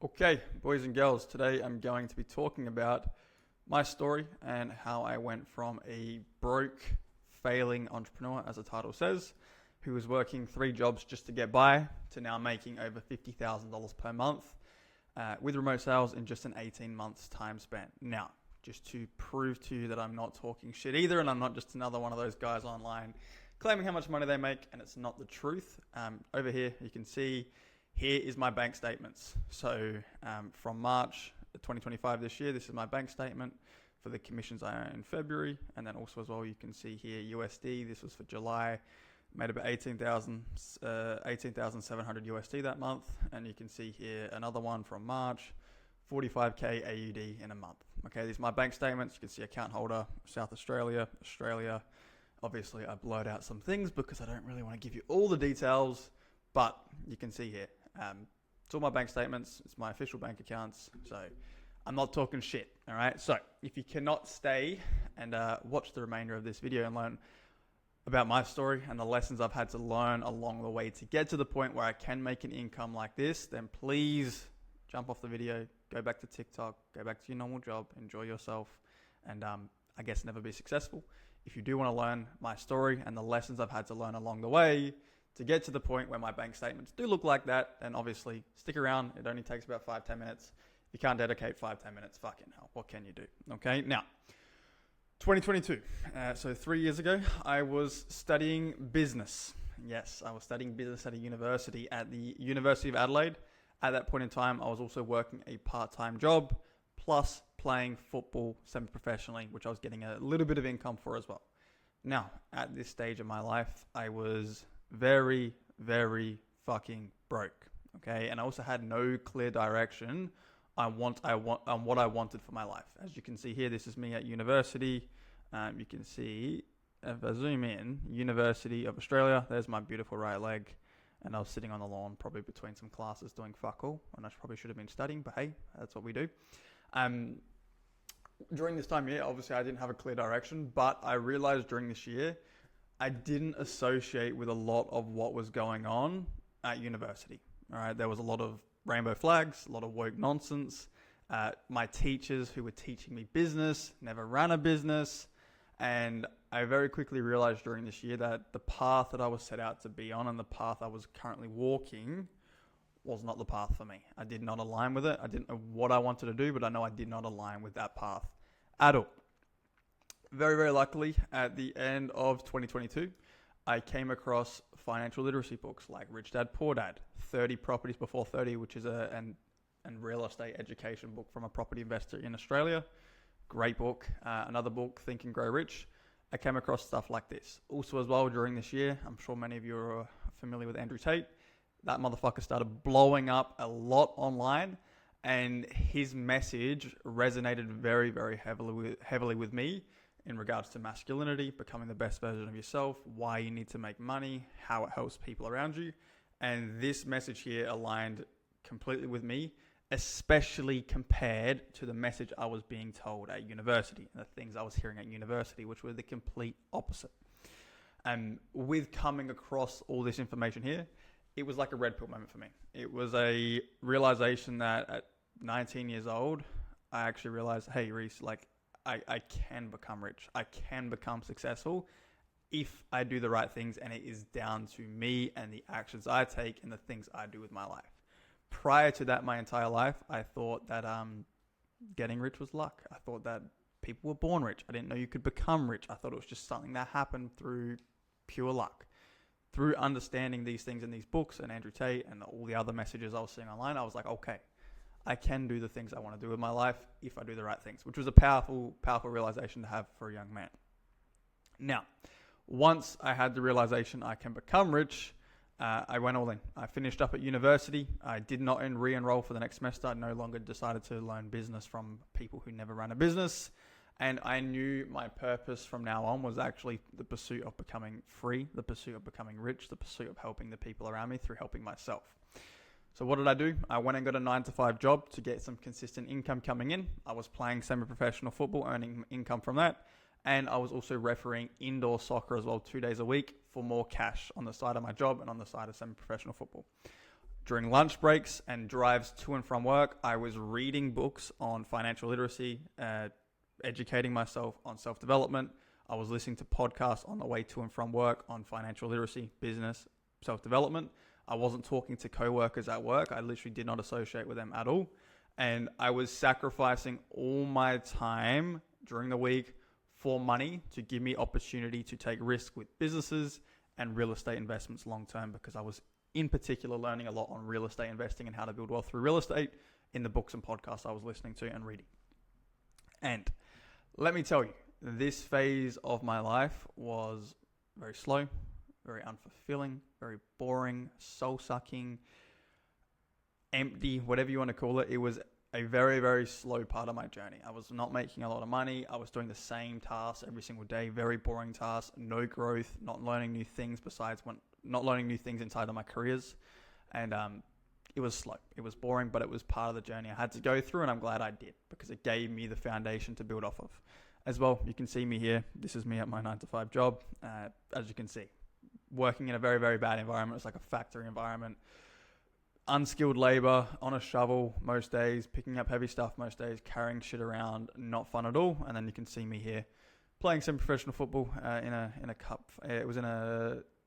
Okay, boys and girls, today I'm going to be talking about my story and how I went from a broke, failing entrepreneur, as the title says, who was working 3 jobs just to get by, to now making over $50,000 per month with remote sales in just an 18 months time span. Now, just to prove to you that I'm not talking shit either, and I'm not just another one of those guys online claiming how much money they make, and it's not the truth. Over here, you can see, here is my bank statements. So from March 2025 this year, this is my bank statement for the commissions I earned in February. And then also as well, you can see here USD, this was for July, made about 18,700 USD that month. And you can see here another one from March, 45K AUD in a month. Okay, these are my bank statements. You can see account holder, South Australia, Australia. Obviously, I blurred out some things because I don't really want to give you all the details, but you can see here. It's all my bank statements. It's my official bank accounts. So I'm not talking shit. All right. So if you cannot stay and watch the remainder of this video and learn about my story and the lessons I've had to learn along the way to get to the point where I can make an income like this, then please jump off the video, go back to TikTok, go back to your normal job, enjoy yourself, and I guess never be successful. If you do want to learn my story and the lessons I've had to learn along the way to get to the point where my bank statements do look like that, then obviously stick around. It only takes about 5-10 minutes. If you can't dedicate 5-10 minutes, fucking hell, what can you do? Okay, now, 2022. So 3 years ago, I was studying business. Yes, I was studying business at a university at the University of Adelaide. At that point in time, I was also working a part-time job, plus playing football semi-professionally, which I was getting a little bit of income for as well. Now, at this stage of my life, I was very, very fucking broke. Okay, and I also had no clear direction on what I wanted for my life. As you can see here, this is me at university. You can see, if I zoom in, University of Australia. There's my beautiful right leg, and I was sitting on the lawn, probably between some classes, doing fuck all. And I probably should have been studying, but hey, that's what we do. During this time here, obviously I didn't have a clear direction, but I realized during this year, I didn't associate with a lot of what was going on at university. All right, there was a lot of rainbow flags, a lot of woke nonsense. My teachers who were teaching me business never ran a business. And I very quickly realized during this year that the path that I was set out to be on and the path I was currently walking was not the path for me. I did not align with it. I didn't know what I wanted to do, but I know I did not align with that path at all. Very, very luckily, at the end of 2022, I came across financial literacy books like Rich Dad, Poor Dad, 30 Properties Before 30, which is and real estate education book from a property investor in Australia. Great book. Another book, Think and Grow Rich. I came across stuff like this. Also as well, during this year, I'm sure many of you are familiar with Andrew Tate. That motherfucker started blowing up a lot online, and his message resonated very, very heavily with me in regards to masculinity, becoming the best version of yourself, why you need to make money, how it helps people around you. And this message here aligned completely with me, especially compared to the message I was being told at university and the things I was hearing at university, which were the complete opposite. And with coming across all this information here, it was like a red pill moment for me. It was a realization that at 19 years old, I actually realized, hey, Reese, like I can become rich. I can become successful if I do the right things, and it is down to me and the actions I take and the things I do with my life. Prior to that, my entire life, I thought that getting rich was luck. I thought that people were born rich. I didn't know you could become rich. I thought it was just something that happened through pure luck. Through understanding these things in these books and Andrew Tate and all the other messages I was seeing online, I was like, okay, I can do the things I want to do with my life if I do the right things, which was a powerful, powerful realization to have for a young man. Now, once I had the realization I can become rich, I went all in. I finished up at university. I did not re-enroll for the next semester. I no longer decided to learn business from people who never ran a business. And I knew my purpose from now on was actually the pursuit of becoming free, the pursuit of becoming rich, the pursuit of helping the people around me through helping myself. So what did I do? I went and got a 9-to-5 job to get some consistent income coming in. I was playing semi-professional football, earning income from that. And I was also refereeing indoor soccer as well 2 days a week for more cash on the side of my job and on the side of semi-professional football. during lunch breaks and drives to and from work, I was reading books on financial literacy, educating myself on self-development. I was listening to podcasts on the way to and from work on financial literacy, business, self-development. I wasn't talking to coworkers at work. I literally did not associate with them at all. And I was sacrificing all my time during the week for money to give me opportunity to take risks with businesses and real estate investments long term, because I was in particular learning a lot on real estate investing and how to build wealth through real estate in the books and podcasts I was listening to and reading. And let me tell you, this phase of my life was very slow, very unfulfilling, very boring, soul-sucking, empty, whatever you want to call it. It was a very, very slow part of my journey. I was not making a lot of money. I was doing the same tasks every single day, very boring tasks, no growth, not learning new things not learning new things inside of my careers. And it was slow. It was boring, but it was part of the journey I had to go through, and I'm glad I did, because it gave me the foundation to build off of. As well, you can see me here. This is me at my 9-to-5 job. As you can see, working in a very, very bad environment. It's like a factory environment. Unskilled labor, on a shovel most days, picking up heavy stuff most days, carrying shit around, not fun at all. And then you can see me here playing some professional football in a cup. That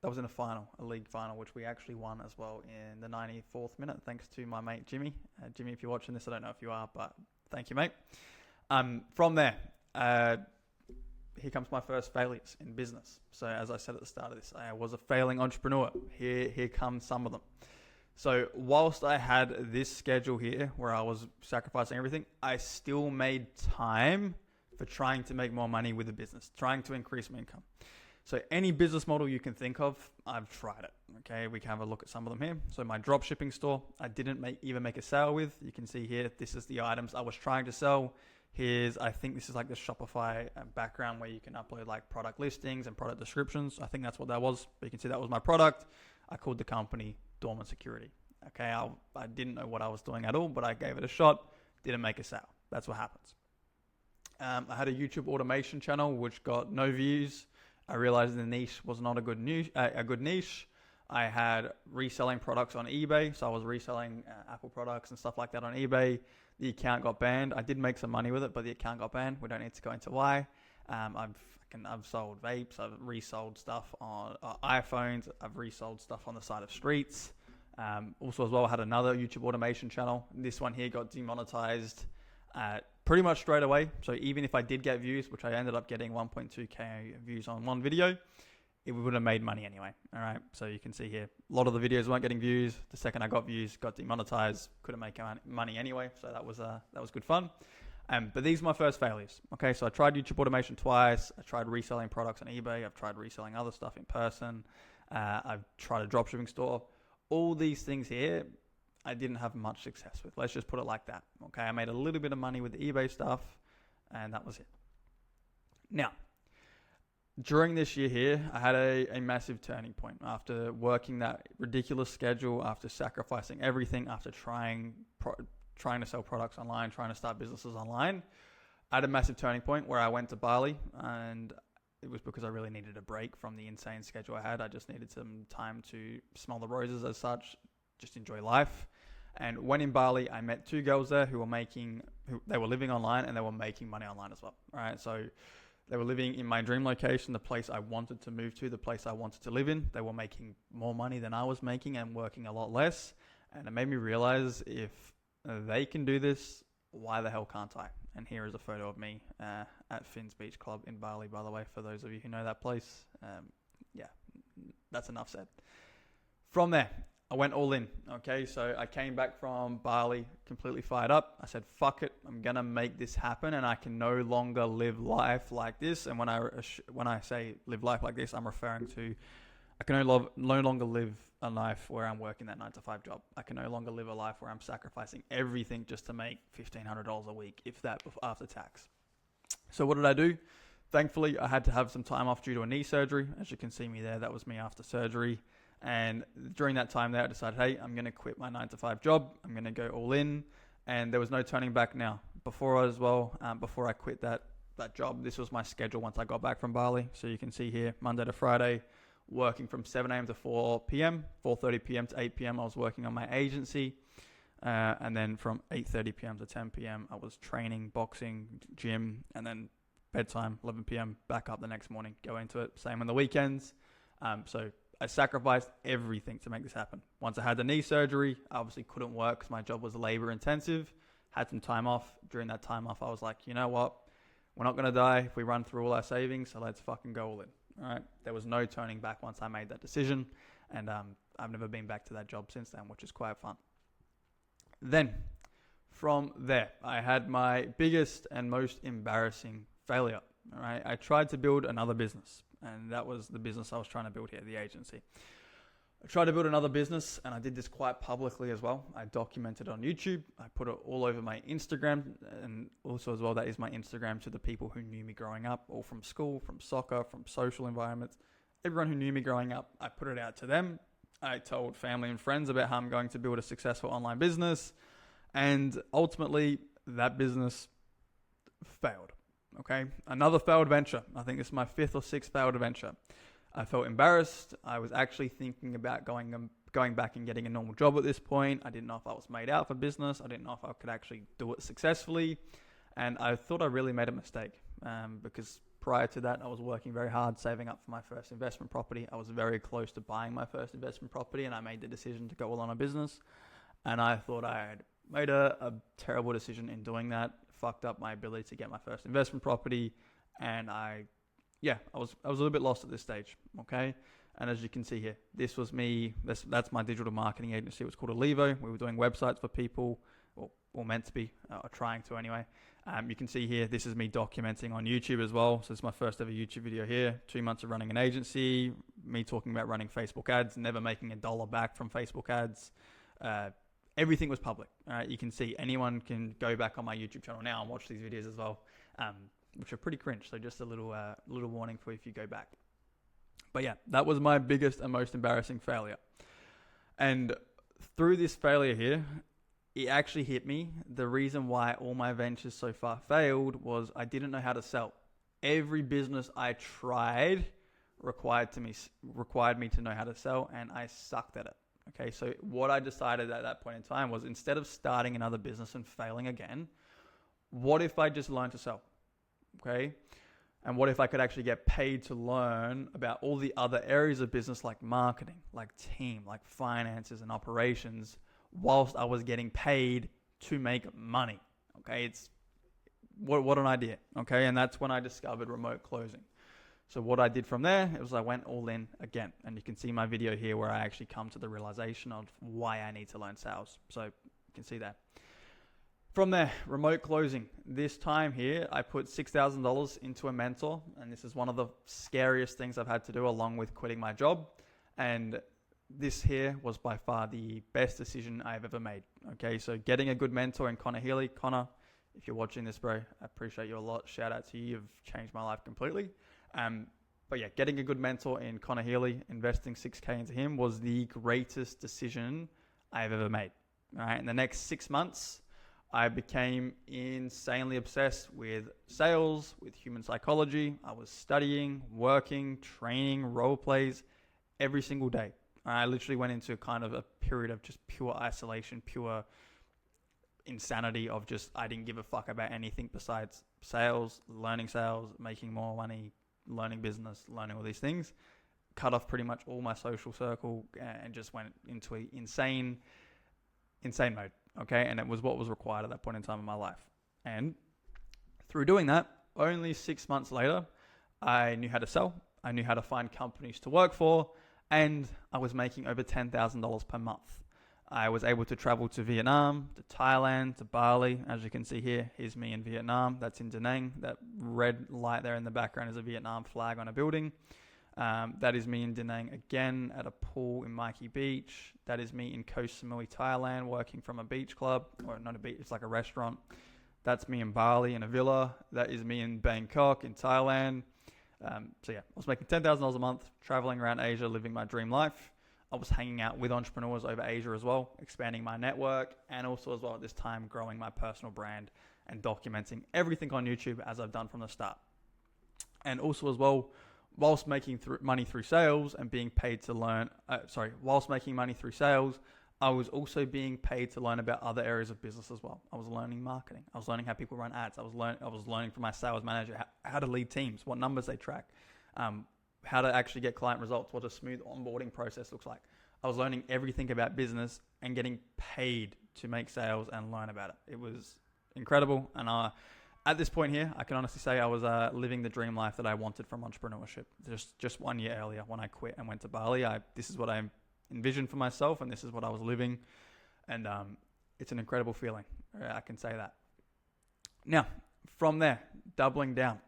was in a final, a league final, which we actually won as well in the 94th minute, thanks to my mate Jimmy. Jimmy, if you're watching this, I don't know if you are, but thank you, mate. From there, here comes my first failures in business. So as I said at the start of this, I was a failing entrepreneur. Here come some of them. So whilst I had this schedule here where I was sacrificing everything, I still made time for trying to make more money with the business, trying to increase my income. So any business model you can think of, I've tried it. Okay, we can have a look at some of them here. So my drop shipping store, I didn't even make a sale with. You can see here, this is the items I was trying to sell. I think this is like the Shopify background where you can upload like product listings and product descriptions. I think that's what that was. But you can see that was my product. I called the company Dormant Security. Okay, I didn't know what I was doing at all, but I gave it a shot. Didn't make a sale. That's what happens. I had a YouTube automation channel which got no views. I realized the niche was not a good niche. I had reselling products on eBay, so I was reselling Apple products and stuff like that on eBay. The account got banned. I did make some money with it, but the account got banned. We don't need to go into why. I've sold vapes. I've resold stuff on iPhones. I've resold stuff on the side of streets. Also as well, I had another YouTube automation channel. This one here got demonetized pretty much straight away. So even if I did get views, which I ended up getting 1.2k views on one video, it would have made money anyway. All right. So you can see here, a lot of the videos weren't getting views. The second I got views, got demonetized, couldn't make money anyway. So that was good fun. But these are my first failures. Okay. So I tried YouTube automation twice. I tried reselling products on eBay. I've tried reselling other stuff in person. I've tried a dropshipping store. All these things here, I didn't have much success with. Let's just put it like that. Okay. I made a little bit of money with the eBay stuff, and that was it. Now, during this year here, I had a massive turning point. After working that ridiculous schedule, after sacrificing everything, after trying to sell products online, trying to start businesses online, I had a massive turning point where I went to Bali, and it was because I really needed a break from the insane schedule I had. I just needed some time to smell the roses as such, just enjoy life. And when in Bali, I met two girls there who were living online, and they were making money online as well. All right, so they were living in my dream location, the place I wanted to move to, the place I wanted to live in. They were making more money than I was making and working a lot less. And it made me realize, if they can do this, why the hell can't I? And here is a photo of me at Finn's Beach Club in Bali, by the way, for those of you who know that place. Yeah, that's enough said. From there, I went all in. Okay, so I came back from Bali completely fired up. I said, fuck it, I'm going to make this happen, and I can no longer live life like this. And when I say live life like this, I'm referring to I can no longer live a life where I'm working that 9-to-5 job. I can no longer live a life where I'm sacrificing everything just to make $1,500 a week, if that, after tax. So what did I do? Thankfully, I had to have some time off due to a knee surgery. As you can see me there, that was me after surgery. And during that time there, I decided, hey, I'm going to quit my 9-to-5 job. I'm going to go all in. And there was no turning back now. Before I quit that job, this was my schedule once I got back from Bali. So you can see here, Monday to Friday, working from 7 a.m. to 4 p.m., 4:30 p.m. to 8 p.m. I was working on my agency. And then from 8:30 p.m. to 10 p.m. I was training, boxing, gym, and then bedtime, 11 p.m. back up the next morning, go into it. Same on the weekends. So I sacrificed everything to make this happen. Once I had the knee surgery, I obviously couldn't work because my job was labor intensive. Had some time off. During that time off, I was like, you know what? We're not going to die if we run through all our savings, so let's fucking go all in. All right. There was no turning back once I made that decision. And I've never been back to that job since then, which is quite fun. Then, from there, I had my biggest and most embarrassing failure. All right. I tried to build another business, and that was the business I was trying to build here, the agency. I tried to build another business, and I did this quite publicly as well. I documented on YouTube. I put it all over my Instagram, and also as well, that is my Instagram to the people who knew me growing up, all from school, from soccer, from social environments. Everyone who knew me growing up, I put it out to them. I told family and friends about how I'm going to build a successful online business, and ultimately, that business failed. Okay, another failed venture. I think this is my 5th or 6th failed venture. I felt embarrassed. I was actually thinking about going back and getting a normal job at this point. I didn't know if I was made out for business. I didn't know if I could actually do it successfully. And I thought I really made a mistake because prior to that, I was working very hard, saving up for my first investment property. I was very close to buying my first investment property, and I made the decision to go all on a business. And I thought I had made a terrible decision in doing that, fucked up my ability to get my first investment property. And I was a little bit lost at this stage, okay? And as you can see here, this was me. That's my digital marketing agency. It was called Alivo. We were doing websites for people, or meant to be, or trying to anyway. You can see here, this is me documenting on YouTube as well. So it's my first ever YouTube video here. 2 months of running an agency, me talking about running Facebook ads, never making $1 back from Facebook ads. Everything was public. All right, you can see anyone can go back on my YouTube channel now and watch these videos as well. Which are pretty cringe. So just a little warning for if you go back. But yeah, that was my biggest and most embarrassing failure. And through this failure here, it actually hit me. The reason why all my ventures so far failed was I didn't know how to sell. Every business I tried required me to know how to sell, and I sucked at it. Okay, so what I decided at that point in time was, instead of starting another business and failing again, what if I just learned to sell? Okay. And what if I could actually get paid to learn about all the other areas of business, like marketing, like team, like finances and operations, whilst I was getting paid to make money? Okay. It's what an idea. Okay. And that's when I discovered remote closing. So what I did from there, it was I went all in again. And you can see my video here where I actually come to the realization of why I need to learn sales. So you can see that. From there, remote closing. This time here, I put $6,000 into a mentor, and this is one of the scariest things I've had to do, along with quitting my job. And this here was by far the best decision I've ever made. Okay, so getting a good mentor in Connor Healy. Connor, if you're watching this, bro, I appreciate you a lot. Shout out to you. You've changed my life completely. But yeah, getting a good mentor in Connor Healy, investing $6K into him was the greatest decision I've ever made. All right, in the next 6 months, I became insanely obsessed with sales, with human psychology. I was studying, working, training, role plays every single day. I literally went into kind of a period of just pure isolation, pure insanity of just, I didn't give a fuck about anything besides sales, making more money, learning business, learning all these things. Cut off pretty much all my social circle and just went into an insane mode. Okay, and it was what was required at that point in time in my life. And through doing that, only 6 months later, I knew how to sell. I knew how to find companies to work for, and I was making over $10,000 per month. I was able to travel to Vietnam, to Thailand, to Bali. As you can see here, here's me in Vietnam. That's in Da Nang. That red light there in the background is a Vietnam flag on a building. That is me in Da Nang again at a pool in Mikey Beach. That is me in Koh Samui, Thailand, working from a beach club, or not a beach, it's like a restaurant. That's me in Bali in a villa. That is me in Bangkok in Thailand. So yeah, I was making $10,000 a month, traveling around Asia, living my dream life. I was hanging out with entrepreneurs over Asia as well, expanding my network, and also as well at this time, growing my personal brand and documenting everything on YouTube as I've done from the start. And also as well, whilst making money through sales and being paid to learn, whilst making money through sales, I was also being paid to learn about other areas of business as well. I was learning marketing. I was learning how people run ads. I was learning from my sales manager how to lead teams, what numbers they track, how to actually get client results, what a smooth onboarding process looks like. I was learning everything about business and getting paid to make sales and learn about it. It was incredible. And at this point here, I can honestly say I was living the dream life that I wanted from entrepreneurship. Just 1 year earlier when I quit and went to Bali, this is what I envisioned for myself, and this is what I was living. And it's an incredible feeling. I can say that. Now, from there, doubling down.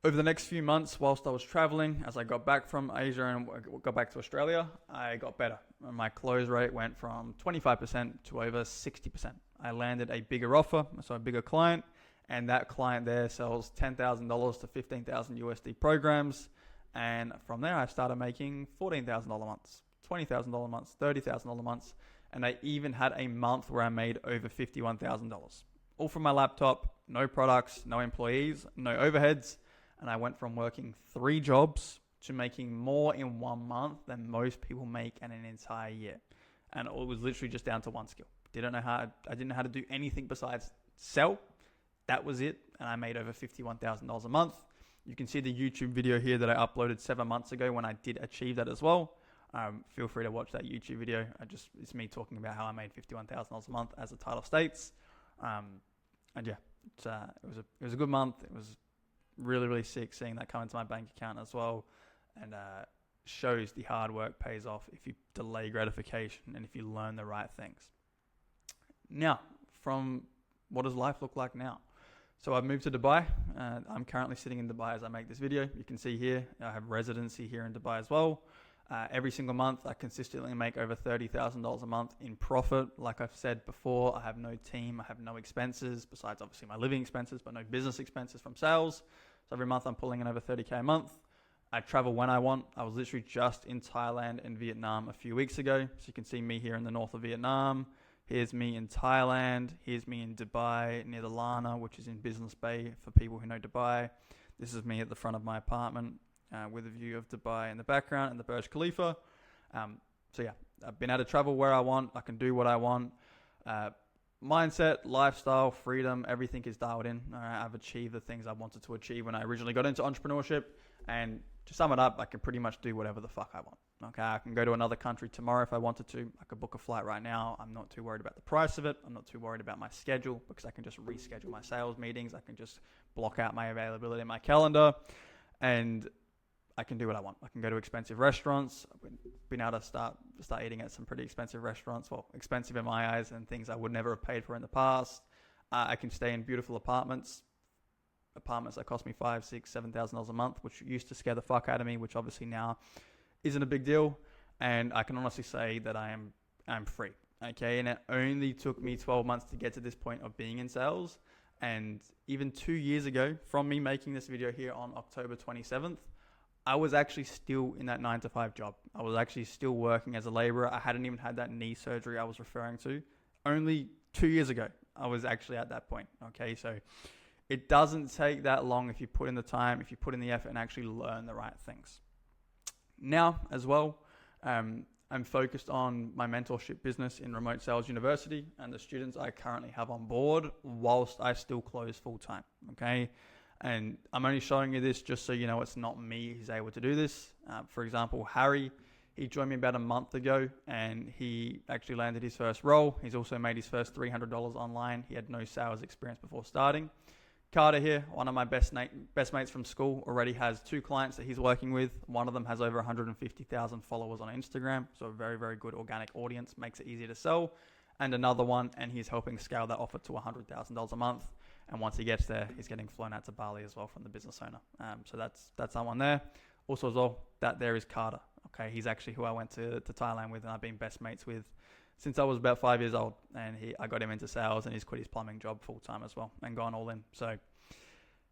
Over the next few months, whilst I was traveling, as I got back from Asia and got back to Australia, I got better. My close rate went from 25% to over 60%. I landed a bigger offer, so a bigger client, and that client there sells $10,000 to $15,000 USD programs. And from there, I started making $14,000 months, $20,000 months, $30,000 months, and I even had a month where I made over $51,000. All from my laptop, no products, no employees, no overheads. And I went from working 3 jobs to making more in 1 month than most people make in an entire year. And it was literally just down to one skill. I didn't know how to do anything besides sell. That was it. And I made over $51,000 a month. You can see the YouTube video here that I uploaded 7 months ago when I did achieve that as well. Feel free to watch that YouTube video. It's me talking about how I made $51,000 a month, as the title states. And yeah, it was a good month. It was really, really sick seeing that come into my bank account as well. And shows the hard work pays off if you delay gratification and if you learn the right things. Now, from what does life look like now? So I've moved to Dubai. I'm currently sitting in Dubai as I make this video. You can see here, I have residency here in Dubai as well. Every single month, I consistently make over $30,000 a month in profit. Like I've said before, I have no team. I have no expenses besides obviously my living expenses, but no business expenses from sales. So every month I'm pulling in over 30K a month. I travel when I want. I was literally just in Thailand and Vietnam a few weeks ago. So you can see me here in the north of Vietnam. Here's me in Thailand. Here's me in Dubai near the Lana, which is in Business Bay for people who know Dubai. This is me at the front of my apartment with a view of Dubai in the background and the Burj Khalifa. So yeah, I've been able to travel where I want. I can do what I want. Mindset, lifestyle, freedom, everything is dialed in. I've achieved the things I wanted to achieve when I originally got into entrepreneurship. And to sum it up, I can pretty much do whatever the fuck I want. Okay, I can go to another country tomorrow if I wanted to. I could book a flight right now. I'm not too worried about the price of it. I'm not too worried about my schedule because I can just reschedule my sales meetings. I can just block out my availability in my calendar, and I can do what I want. I can go to expensive restaurants. I've been able to start eating at some pretty expensive restaurants. Well, expensive in my eyes and things I would never have paid for in the past. I can stay in beautiful apartments that cost me $5,000, $6,000, $7,000 a month, which used to scare the fuck out of me, which obviously now isn't a big deal. And I can honestly say that I'm free. Okay, and it only took me 12 months to get to this point of being in sales. And even 2 years ago, from me making this video here on October 27th, I was actually still in that 9-to-5 job. I was actually still working as a laborer. I hadn't even had that knee surgery I was referring to. Only 2 years ago, I was actually at that point. Okay, so it doesn't take that long if you put in the time, if you put in the effort and actually learn the right things. Now, as well, I'm focused on my mentorship business in Remote Sales University and the students I currently have on board whilst I still close full time. Okay. And I'm only showing you this just so you know it's not me who's able to do this. For example, Harry, he joined me about a month ago and he actually landed his first role. He's also made his first $300 online. He had no sales experience before starting. Carter here, one of my best mates from school, already has 2 clients that he's working with. One of them has over 150,000 followers on Instagram. So a very, very good organic audience, makes it easier to sell. And another one, and he's helping scale that offer to $100,000 a month. And once he gets there, he's getting flown out to Bali as well from the business owner. So that's that one there. Also as well, that there is Carter. Okay, he's actually who I went to Thailand with and I've been best mates with since I was about 5 years old. And I got him into sales and he's quit his plumbing job full time as well and gone all in. So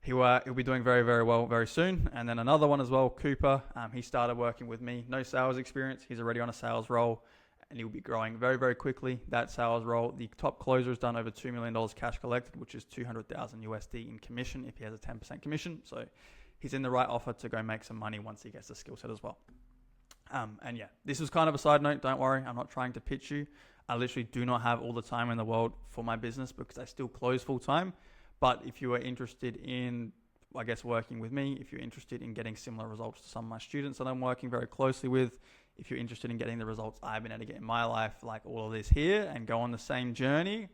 he'll be doing very, very well very soon. And then another one as well, Cooper. He started working with me. No sales experience. He's already on a sales role. And he'll be growing very, very quickly. That sales role, the top closer has done over $2 million cash collected, which is $200,000 USD in commission if he has a 10% commission. So he's in the right offer to go make some money once he gets the skill set as well. And yeah, this is kind of a side note. Don't worry, I'm not trying to pitch you. I literally do not have all the time in the world for my business because I still close full time. But if you are interested in, I guess, working with me, if you're interested in getting similar results to some of my students that I'm working very closely with, if you're interested in getting the results I've been able to get in my life, like all of this here, and go on the same journey,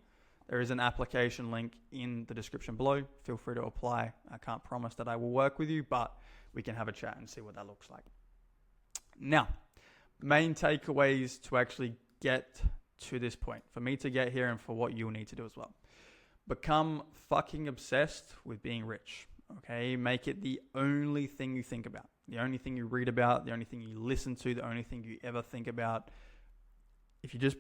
there is an application link in the description below. Feel free to apply. I can't promise that I will work with you, but we can have a chat and see what that looks like. Now, main takeaways to actually get to this point, for me to get here and for what you'll need to do as well. Become fucking obsessed with being rich, okay? Make it the only thing you think about, the only thing you read about, the only thing you listen to, the only thing you ever think about. If you just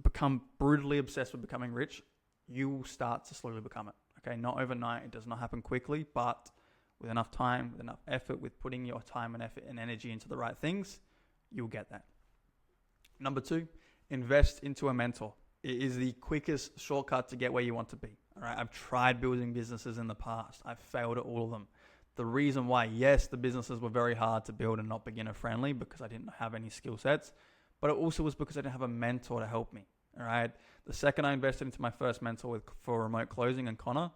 become brutally obsessed with becoming rich, you will start to slowly become it, okay? Not overnight, it does not happen quickly, but with enough time, with enough effort, with putting your time and effort and energy into the right things, you'll get that. Number 2, invest into a mentor. It is the quickest shortcut to get where you want to be. All right, I've tried building businesses in the past. I've failed at all of them. The reason why, yes, the businesses were very hard to build and not beginner friendly because I didn't have any skill sets, but it also was because I didn't have a mentor to help me. All right, the second I invested into my first mentor for remote closing and Connor,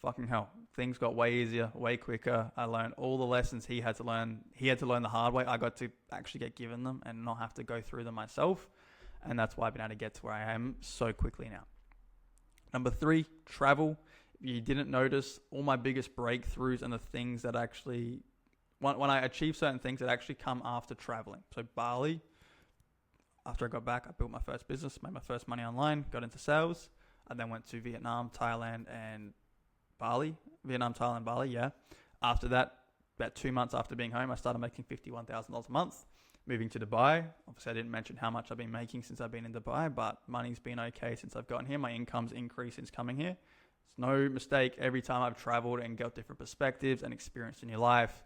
fucking hell, things got way easier, way quicker. I learned all the lessons he had to learn. He had to learn the hard way. I got to actually get given them and not have to go through them myself. And that's why I've been able to get to where I am so quickly now. Number 3, travel. If you didn't notice, all my biggest breakthroughs and the things that actually, when I achieve certain things that actually come after traveling. So Bali, after I got back, I built my first business, made my first money online, got into sales. I then went to Vietnam, Thailand, and Bali. Vietnam, Thailand, Bali, yeah. After that, about 2 months after being home, I started making $51,000 a month. Moving to Dubai. Obviously, I didn't mention how much I've been making since I've been in Dubai, but money's been okay since I've gotten here. My income's increased since coming here. It's no mistake. Every time I've traveled and got different perspectives and experienced a new life,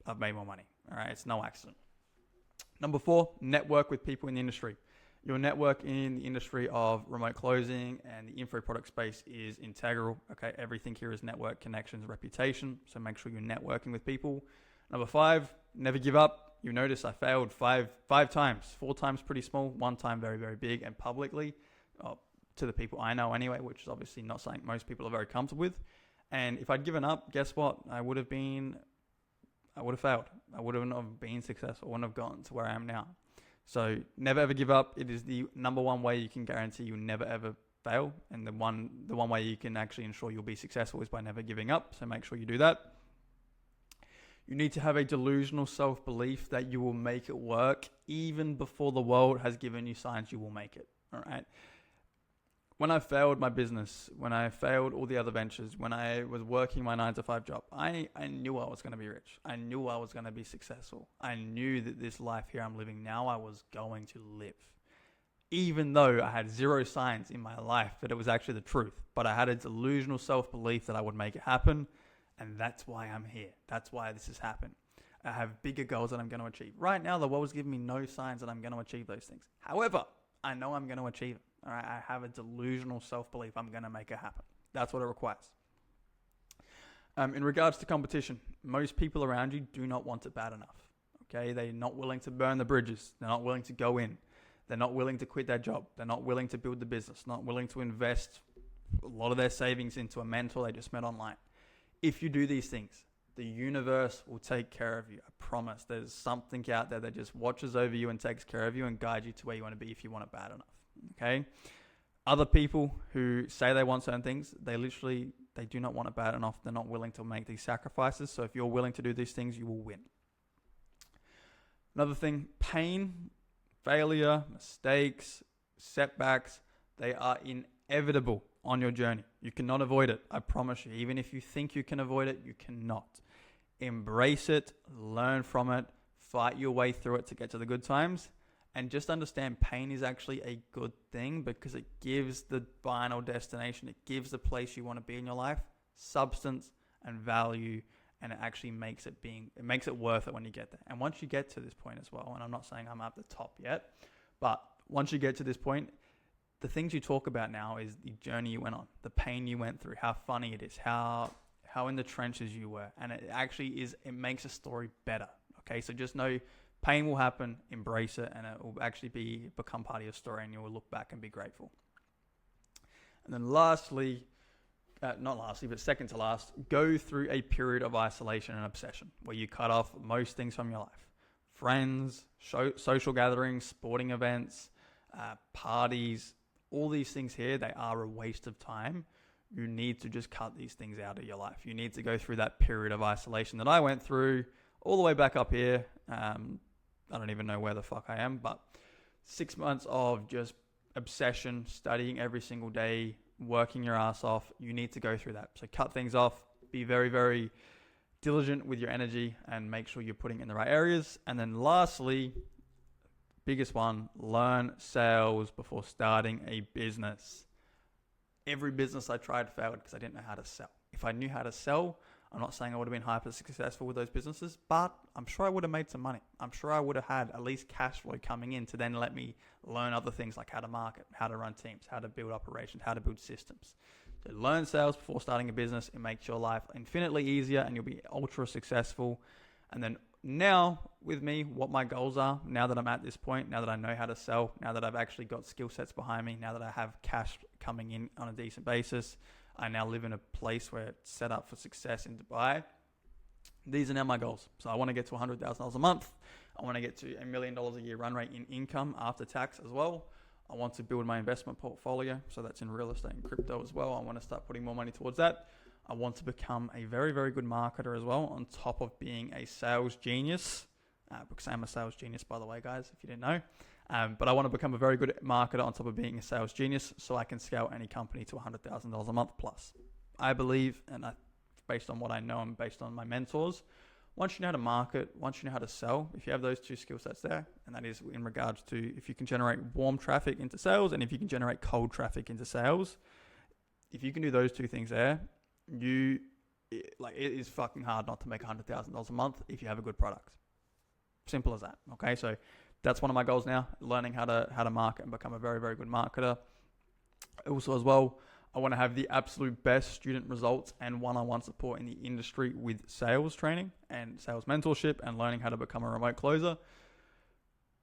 I've made more money. All right, it's no accident. Number 4, network with people in the industry. Your network in the industry of remote closing and the info product space is integral. Okay, everything here is network, connections, reputation. So make sure you're networking with people. Number 5, never give up. You notice I failed five times, 4 times pretty small, 1 time very, very big and publicly to the people I know anyway, which is obviously not something most people are very comfortable with. And if I'd given up, guess what? I would have failed. I wouldn't have been successful. I wouldn't have gotten to where I am now. So never ever give up. It is the number 1 way you can guarantee you'll never ever fail. And the one way you can actually ensure you'll be successful is by never giving up. So make sure you do that. You need to have a delusional self-belief that you will make it work even before the world has given you signs you will make it. All right. When I failed my business, when I failed all the other ventures, when I was working my 9-to-5 job, I knew I was going to be rich. I knew I was going to be successful. I knew that this life here I'm living now, I was going to live. Even though I had 0 signs in my life that it was actually the truth, but I had a delusional self-belief that I would make it happen. And that's why I'm here. That's why this has happened. I have bigger goals that I'm going to achieve. Right now, the world's giving me no signs that I'm going to achieve those things. However, I know I'm going to achieve it. All right, I have a delusional self-belief I'm going to make it happen. That's what it requires. In regards to competition, most people around you do not want it bad enough. Okay, they're not willing to burn the bridges. They're not willing to go in. They're not willing to quit their job. They're not willing to build the business. Not willing to invest a lot of their savings into a mentor they just met online. If you do these things, the universe will take care of you. I promise. There's something out there that just watches over you and takes care of you and guides you to where you want to be if you want it bad enough. Okay? Other people who say they want certain things, they do not want it bad enough. They're not willing to make these sacrifices. So if you're willing to do these things, you will win. Another thing, pain, failure, mistakes, setbacks, they are inevitable on your journey. You cannot avoid it. I promise you. Even if you think you can avoid it, you cannot. Embrace it, learn from it, fight your way through it to get to the good times, and just understand pain is actually a good thing because it gives the final destination, it gives the place you want to be in your life substance and value, and it actually makes it worth it when you get there. And once you get to this point as well, and I'm not saying I'm at the top yet, but once you get to this point, the things you talk about now is the journey you went on, the pain you went through, how funny it is, how how in the trenches you were. And it actually it makes a story better. Okay, so just know pain will happen, embrace it, and it will actually become part of your story, and you will look back and be grateful. And then lastly, not lastly, but second to last, go through a period of isolation and obsession where you cut off most things from your life. Friends, social gatherings, sporting events, parties, all these things here, they are a waste of time. You need to just cut these things out of your life. You need to go through that period of isolation that I went through all the way back up here. I don't even know where the fuck I am, but 6 months of just obsession, studying every single day, working your ass off. You need to go through that. So cut things off, be very, very diligent with your energy, and make sure you're putting it in the right areas. And then lastly, biggest one, learn sales before starting a business. Every business I tried failed because I didn't know how to sell. If I knew how to sell, I'm not saying I would have been hyper successful with those businesses, but I'm sure I would have made some money. I'm sure I would have had at least cash flow coming in to then let me learn other things like how to market, how to run teams, how to build operations, how to build systems. So learn sales before starting a business. It makes your life infinitely easier and you'll be ultra successful. And then now with me, what my goals are, now that I'm at this point, now that I know how to sell, now that I've actually got skill sets behind me, now that I have cash coming in on a decent basis, I now live in a place where it's set up for success in Dubai. These are now my goals. So I want to get to $100,000 a month. I want to get to $1 million a year run rate in income after tax as well. I want to build my investment portfolio. So that's in real estate and crypto as well. I want to start putting more money towards that. I want to become a very, very good marketer as well, on top of being a sales genius. Because I'm a sales genius, by the way, guys, if you didn't know. But I want to become a very good marketer on top of being a sales genius, so I can scale any company to $100,000 a month plus. I believe, and based on what I know and based on my mentors, once you know how to market, once you know how to sell, if you have those two skill sets there, and that is in regards to if you can generate warm traffic into sales and if you can generate cold traffic into sales, if you can do those two things there, it is fucking hard not to make $100,000 a month if you have a good product. Simple as that. Okay, so that's one of my goals now, learning how to market and become a very, very good marketer. Also as well, I want to have the absolute best student results and one-on-one support in the industry with sales training and sales mentorship and learning how to become a remote closer.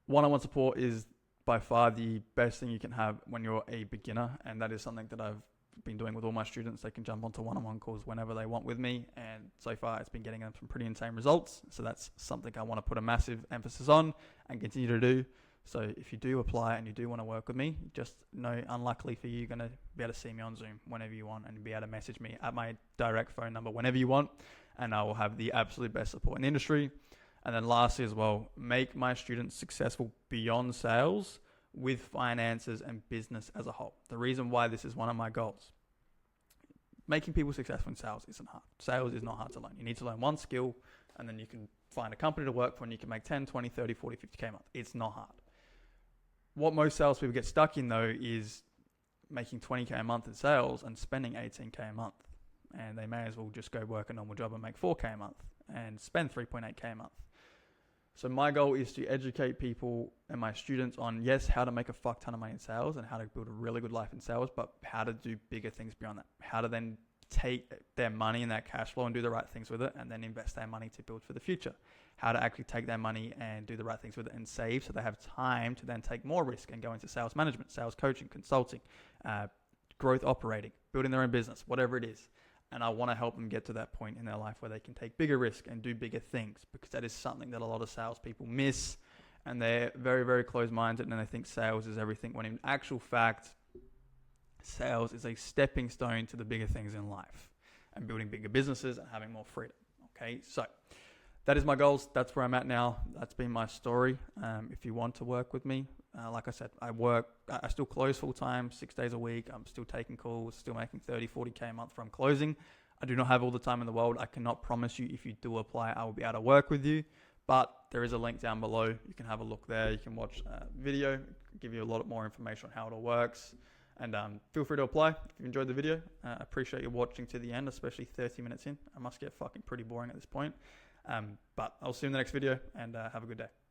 One-on-one support is by far the best thing you can have when you're a beginner, and that is something that I've been doing with all my students. They can jump onto one-on-one calls whenever they want with me, and so far it's been getting them some pretty insane results. So that's something I want to put a massive emphasis on and continue to do. So if you do apply and you do want to work with me, just know, unluckily for you, you're going to be able to see me on Zoom whenever you want and be able to message me at my direct phone number whenever you want, and I will have the absolute best support in the industry. And then lastly as well, make my students successful beyond sales with finances and business as a whole. The reason why this is one of my goals. Making people successful in sales isn't hard. Sales is not hard to learn. You need to learn one skill, and then you can find a company to work for and you can make 10, 20, 30, 40, 50K a month. It's not hard. What most salespeople get stuck in though is making 20K a month in sales and spending 18K a month. And they may as well just go work a normal job and make 4K a month and spend 3.8K a month. So my goal is to educate people and my students on, yes, how to make a fuck ton of money in sales and how to build a really good life in sales, but how to do bigger things beyond that. How to then take their money and that cash flow and do the right things with it, and then invest their money to build for the future. How to actually take their money and do the right things with it and save so they have time to then take more risk and go into sales management, sales coaching, consulting, growth operating, building their own business, whatever it is. And I want to help them get to that point in their life where they can take bigger risk and do bigger things, because that is something that a lot of salespeople miss, and they're very, very closed-minded and they think sales is everything, when in actual fact, sales is a stepping stone to the bigger things in life and building bigger businesses and having more freedom. Okay, so that is my goals. That's where I'm at now. That's been my story. If you want to work with me, like I said, I still close full time, 6 days a week. I'm still taking calls, still making 30, 40K a month from closing. I do not have all the time in the world. I cannot promise you if you do apply, I will be able to work with you, but there is a link down below. You can have a look there. You can watch a video, give you a lot more information on how it all works. And feel free to apply if you enjoyed the video. I appreciate you watching to the end, especially 30 minutes in. I must get fucking pretty boring at this point. But I'll see you in the next video, and have a good day.